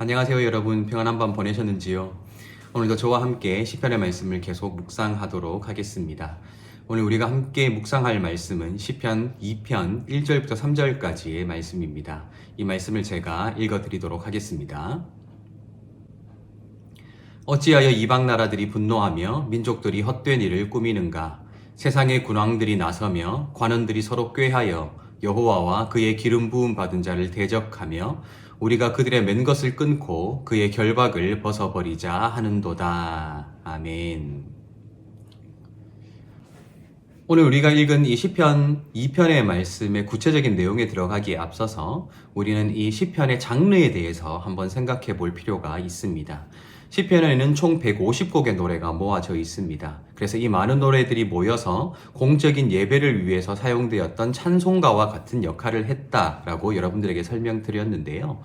안녕하세요 여러분, 평안한 밤 보내셨는지요? 오늘도 저와 함께 시편의 말씀을 계속 묵상하도록 하겠습니다. 오늘 우리가 함께 묵상할 말씀은 시편 2편 1절부터 3절까지의 말씀입니다. 이 말씀을 제가 읽어드리도록 하겠습니다. 어찌하여 이방 나라들이 분노하며 민족들이 헛된 일을 꾸미는가? 세상의 군왕들이 나서며 관원들이 서로 꾀하여 여호와와 그의 기름 부음 받은 자를 대적하며 우리가 그들의 맨 것을 끊고 그의 결박을 벗어버리자 하는도다. 아멘. 오늘 우리가 읽은 이 시편 2편의 말씀의 구체적인 내용에 들어가기에 앞서서 우리는 이 시편의 장르에 대해서 한번 생각해 볼 필요가 있습니다. 시편에는 총 150곡의 노래가 모아져 있습니다. 그래서 이 많은 노래들이 모여서 공적인 예배를 위해서 사용되었던 찬송가와 같은 역할을 했다라고 여러분들에게 설명드렸는데요.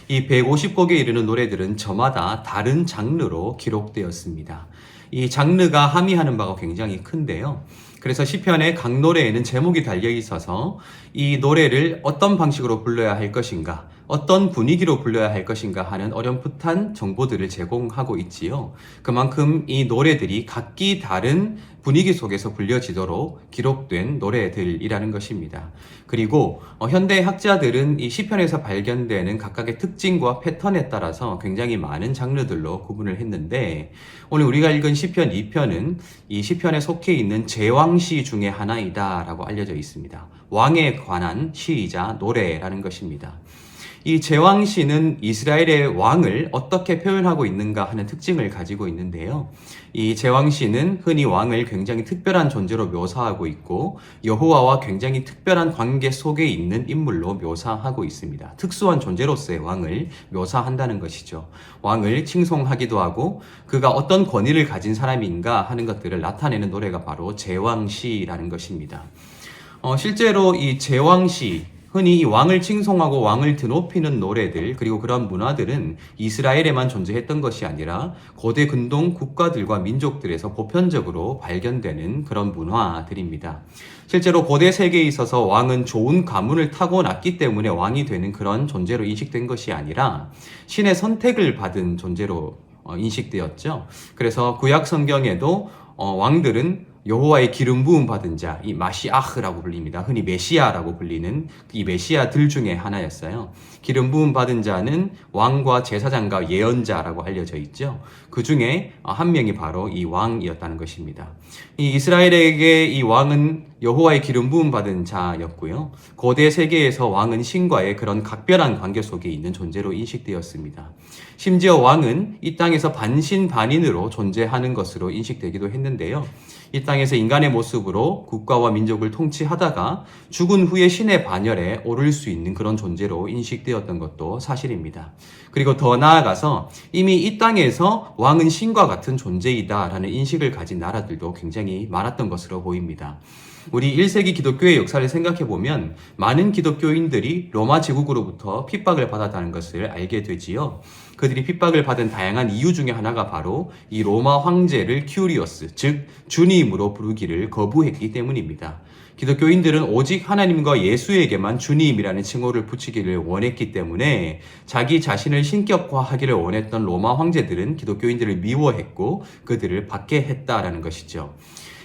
이 150곡에 이르는 노래들은 저마다 다른 장르로 기록되었습니다. 이 장르가 함의하는 바가 굉장히 큰데요. 그래서 시편의 각 노래에는 제목이 달려 있어서 이 노래를 어떤 방식으로 불러야 할 것인가, 어떤 분위기로 불러야 할 것인가 하는 어렴풋한 정보들을 제공하고 있지요. 그만큼 이 노래들이 각기 다른 분위기 속에서 불려지도록 기록된 노래들이라는 것입니다. 그리고 현대 학자들은 이 시편에서 발견되는 각각의 특징과 패턴에 따라서 굉장히 많은 장르들로 구분을 했는데, 오늘 우리가 읽은 시편 2편은 이 시편에 속해 있는 제왕시 중에 하나이다 라고 알려져 있습니다. 왕에 관한 시이자 노래라는 것입니다. 이 제왕시는 이스라엘의 왕을 어떻게 표현하고 있는가 하는 특징을 가지고 있는데요. 이 제왕시는 흔히 왕을 굉장히 특별한 존재로 묘사하고 있고 여호와와 굉장히 특별한 관계 속에 있는 인물로 묘사하고 있습니다. 특수한 존재로서의 왕을 묘사한다는 것이죠. 왕을 칭송하기도 하고 그가 어떤 권위를 가진 사람인가 하는 것들을 나타내는 노래가 바로 제왕시라는 것입니다. 실제로 이 제왕시, 흔히 이 왕을 칭송하고 왕을 드높이는 노래들, 그리고 그런 문화들은 이스라엘에만 존재했던 것이 아니라 고대 근동 국가들과 민족들에서 보편적으로 발견되는 그런 문화들입니다. 실제로 고대 세계에 있어서 왕은 좋은 가문을 타고났기 때문에 왕이 되는 그런 존재로 인식된 것이 아니라 신의 선택을 받은 존재로 인식되었죠. 그래서 구약 성경에도 왕들은 여호와의 기름 부음 받은 자, 이 마시아흐라고 불립니다. 흔히 메시아라고 불리는 이 메시아들 중에 하나였어요. 기름 부음 받은 자는 왕과 제사장과 예언자라고 알려져 있죠. 그 중에 한 명이 바로 이 왕이었다는 것입니다. 이 이스라엘에게 이 왕은 여호와의 기름 부음 받은 자였고요. 고대 세계에서 왕은 신과의 그런 각별한 관계 속에 있는 존재로 인식되었습니다. 심지어 왕은 이 땅에서 반신반인으로 존재하는 것으로 인식되기도 했는데요. 이 땅에서 인간의 모습으로 국가와 민족을 통치하다가 죽은 후에 신의 반열에 오를 수 있는 그런 존재로 인식되었던 것도 사실입니다. 그리고 더 나아가서 이미 이 땅에서 왕은 신과 같은 존재이다라는 인식을 가진 나라들도 굉장히 많았던 것으로 보입니다. 우리 1세기 기독교의 역사를 생각해보면 많은 기독교인들이 로마 제국으로부터 핍박을 받았다는 것을 알게 되지요. 그들이 핍박을 받은 다양한 이유 중에 하나가 바로 이 로마 황제를 큐리오스, 즉 주님으로 부르기를 거부했기 때문입니다. 기독교인들은 오직 하나님과 예수에게만 주님이라는 칭호를 붙이기를 원했기 때문에 자기 자신을 신격화하기를 원했던 로마 황제들은 기독교인들을 미워했고 그들을 박해했다라는 것이죠.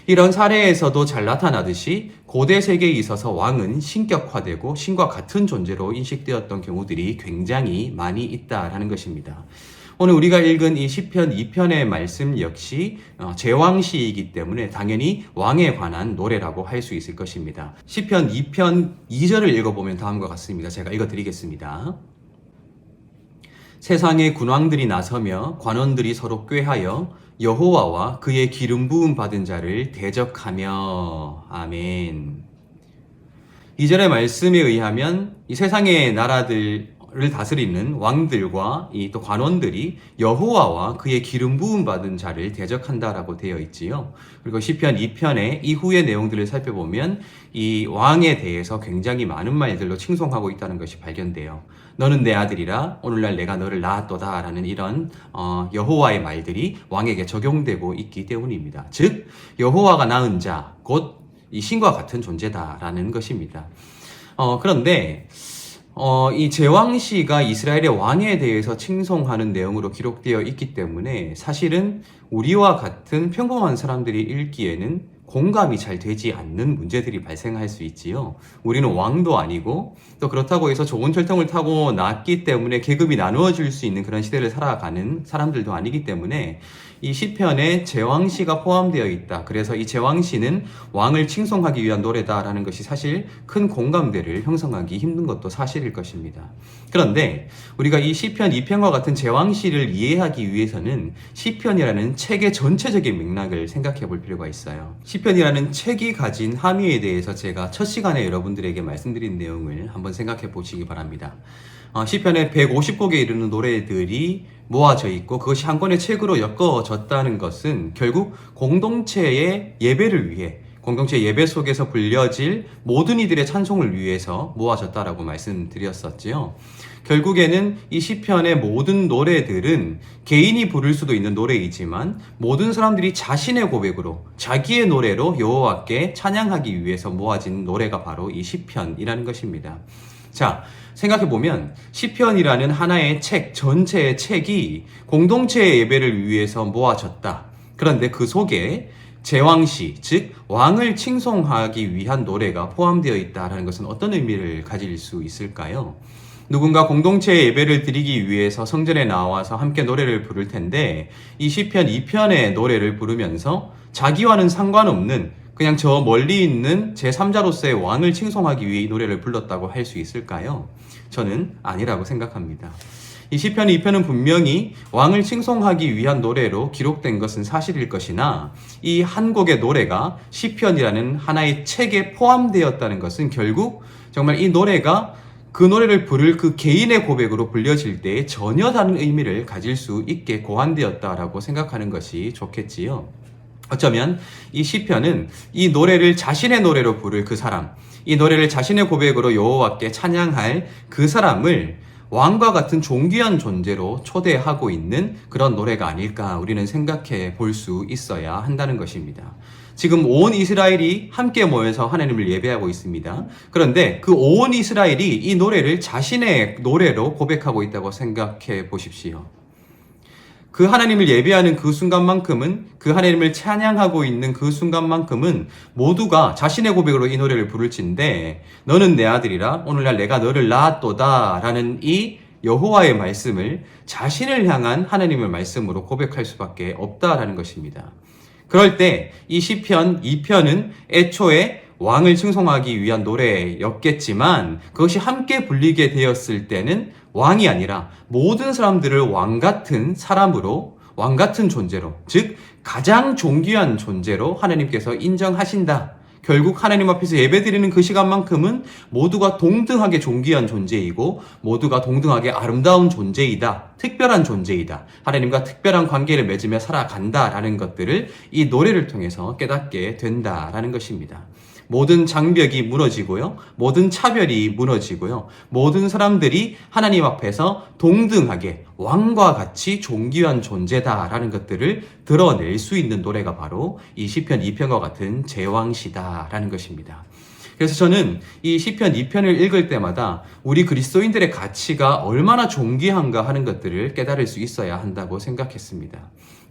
이런 사례에서도 잘 나타나듯이 고대 세계에 있어서 왕은 신격화되고 신과 같은 존재로 인식되었던 경우들이 굉장히 많이 있다라는 것입니다. 오늘 우리가 읽은 이 시편 2편의 말씀 역시 제왕시이기 때문에 당연히 왕에 관한 노래라고 할 수 있을 것입니다. 시편 2편 2절을 읽어보면 다음과 같습니다. 제가 읽어드리겠습니다. 세상의 군왕들이 나서며 관원들이 서로 꾀하여 여호와와 그의 기름 부음 받은 자를 대적하며. 아멘. 2절의 말씀에 의하면 이 세상의 나라들을 다스리는 왕들과 이 또 관원들이 여호와와 그의 기름 부음 받은 자를 대적한다라고 되어 있지요. 그리고 시편 2편의 이후의 내용들을 살펴보면 이 왕에 대해서 굉장히 많은 말들로 칭송하고 있다는 것이 발견돼요. 너는 내 아들이라 오늘날 내가 너를 낳았도다 라는 이런 여호와의 말들이 왕에게 적용되고 있기 때문입니다. 즉 여호와가 낳은 자, 곧 이 신과 같은 존재다라는 것입니다. 그런데 이 제왕시가 이스라엘의 왕에 대해서 칭송하는 내용으로 기록되어 있기 때문에 사실은 우리와 같은 평범한 사람들이 읽기에는 공감이 잘 되지 않는 문제들이 발생할 수 있지요. 우리는 왕도 아니고 또 그렇다고 해서 좋은 혈통을 타고 났기 때문에 계급이 나누어질 수 있는 그런 시대를 살아가는 사람들도 아니기 때문에 이 시편에 제왕시가 포함되어 있다. 그래서 이 제왕시는 왕을 칭송하기 위한 노래다라는 것이 사실 큰 공감대를 형성하기 힘든 것도 사실일 것입니다. 그런데 우리가 이 시편 2편과 같은 제왕시를 이해하기 위해서는 시편이라는 책의 전체적인 맥락을 생각해 볼 필요가 있어요. 시편이라는 책이 가진 함의에 대해서 제가 첫 시간에 여러분들에게 말씀드린 내용을 한번 생각해 보시기 바랍니다. 시편에 150곡에 이르는 노래들이 모아져 있고 그것이 한 권의 책으로 엮어졌다는 것은 결국 공동체의 예배를 위해, 공동체 예배 속에서 불려질 모든 이들의 찬송을 위해서 모아졌다라고 말씀드렸었지요. 결국에는 이 시편의 모든 노래들은 개인이 부를 수도 있는 노래이지만 모든 사람들이 자신의 고백으로, 자기의 노래로 여호와께 찬양하기 위해서 모아진 노래가 바로 이 시편이라는 것입니다. 자, 생각해보면 시편이라는 하나의 책, 전체의 책이 공동체의 예배를 위해서 모아졌다. 그런데 그 속에 제왕시, 즉 왕을 칭송하기 위한 노래가 포함되어 있다는 것은 어떤 의미를 가질 수 있을까요? 누군가 공동체의 예배를 드리기 위해서 성전에 나와서 함께 노래를 부를 텐데 이 시편 2편의 노래를 부르면서 자기와는 상관없는 그냥 저 멀리 있는 제3자로서의 왕을 칭송하기 위해 이 노래를 불렀다고 할 수 있을까요? 저는 아니라고 생각합니다. 이 시편 2편은 분명히 왕을 칭송하기 위한 노래로 기록된 것은 사실일 것이나 이 한 곡의 노래가 시편이라는 하나의 책에 포함되었다는 것은 결국 정말 이 노래가 그 노래를 부를 그 개인의 고백으로 불려질 때 전혀 다른 의미를 가질 수 있게 고안되었다라고 생각하는 것이 좋겠지요. 어쩌면 이 시편은 이 노래를 자신의 노래로 부를 그 사람, 이 노래를 자신의 고백으로 여호와께 찬양할 그 사람을 왕과 같은 존귀한 존재로 초대하고 있는 그런 노래가 아닐까 우리는 생각해 볼 수 있어야 한다는 것입니다. 지금 온 이스라엘이 함께 모여서 하나님을 예배하고 있습니다. 그런데 그 온 이스라엘이 이 노래를 자신의 노래로 고백하고 있다고 생각해 보십시오. 그 하나님을 예배하는 그 순간만큼은, 그 하나님을 찬양하고 있는 그 순간만큼은 모두가 자신의 고백으로 이 노래를 부를진데 너는 내 아들이라 오늘날 내가 너를 낳았도다 라는 이 여호와의 말씀을 자신을 향한 하나님의 말씀으로 고백할 수밖에 없다라는 것입니다. 그럴 때 이 시편 2편은 애초에 왕을 칭송하기 위한 노래였겠지만 그것이 함께 불리게 되었을 때는 왕이 아니라 모든 사람들을 왕 같은 사람으로, 왕 같은 존재로, 즉 가장 존귀한 존재로 하나님께서 인정하신다. 결국 하나님 앞에서 예배드리는 그 시간만큼은 모두가 동등하게 존귀한 존재이고 모두가 동등하게 아름다운 존재이다. 특별한 존재이다. 하나님과 특별한 관계를 맺으며 살아간다라는 것들을 이 노래를 통해서 깨닫게 된다라는 것입니다. 모든 장벽이 무너지고요. 모든 차별이 무너지고요. 모든 사람들이 하나님 앞에서 동등하게 왕과 같이 존귀한 존재다라는 것들을 드러낼 수 있는 노래가 바로 이 시편 2편과 같은 제왕시다라는 것입니다. 그래서 저는 이 시편 2편을 읽을 때마다 우리 그리스도인들의 가치가 얼마나 존귀한가 하는 것들을 깨달을 수 있어야 한다고 생각했습니다.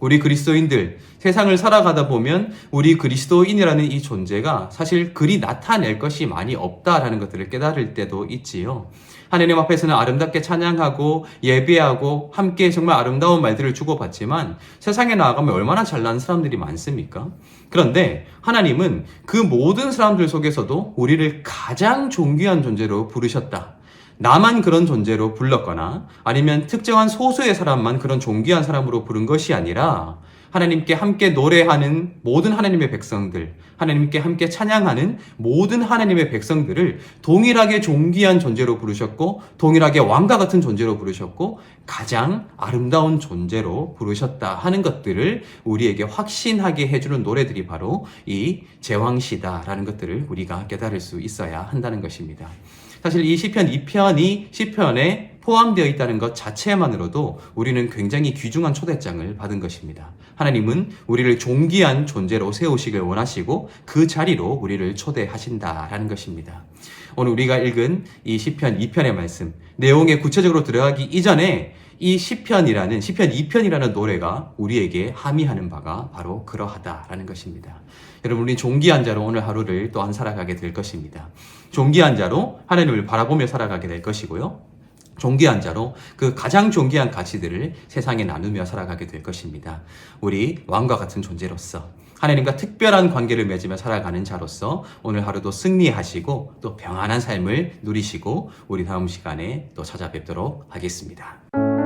우리 그리스도인들, 세상을 살아가다 보면 우리 그리스도인이라는 이 존재가 사실 그리 나타낼 것이 많이 없다라는 것들을 깨달을 때도 있지요. 하나님 앞에서는 아름답게 찬양하고 예배하고 함께 정말 아름다운 말들을 주고받지만 세상에 나아가면 얼마나 잘난 사람들이 많습니까? 그런데 하나님은 그 모든 사람들 속에서도 우리를 가장 존귀한 존재로 부르셨다. 나만 그런 존재로 불렀거나 아니면 특정한 소수의 사람만 그런 존귀한 사람으로 부른 것이 아니라 하나님께 함께 노래하는 모든 하나님의 백성들, 하나님께 함께 찬양하는 모든 하나님의 백성들을 동일하게 존귀한 존재로 부르셨고 동일하게 왕과 같은 존재로 부르셨고 가장 아름다운 존재로 부르셨다 하는 것들을 우리에게 확신하게 해주는 노래들이 바로 이 제왕시다라는 것들을 우리가 깨달을 수 있어야 한다는 것입니다. 사실 이 시편 2편이 시편에 포함되어 있다는 것 자체만으로도 우리는 굉장히 귀중한 초대장을 받은 것입니다. 하나님은 우리를 존귀한 존재로 세우시길 원하시고 그 자리로 우리를 초대하신다라는 것입니다. 오늘 우리가 읽은 이 시편 2편의 말씀 내용에 구체적으로 들어가기 이전에 이 시편 2편이라는 노래가 우리에게 함의하는 바가 바로 그러하다라는 것입니다. 여러분, 우리 존귀한 자로 오늘 하루를 또한 살아가게 될 것입니다. 존귀한 자로 하나님을 바라보며 살아가게 될 것이고요. 존귀한 자로 그 가장 존귀한 가치들을 세상에 나누며 살아가게 될 것입니다. 우리 왕과 같은 존재로서 하나님과 특별한 관계를 맺으며 살아가는 자로서 오늘 하루도 승리하시고 또 평안한 삶을 누리시고 우리 다음 시간에 또 찾아뵙도록 하겠습니다.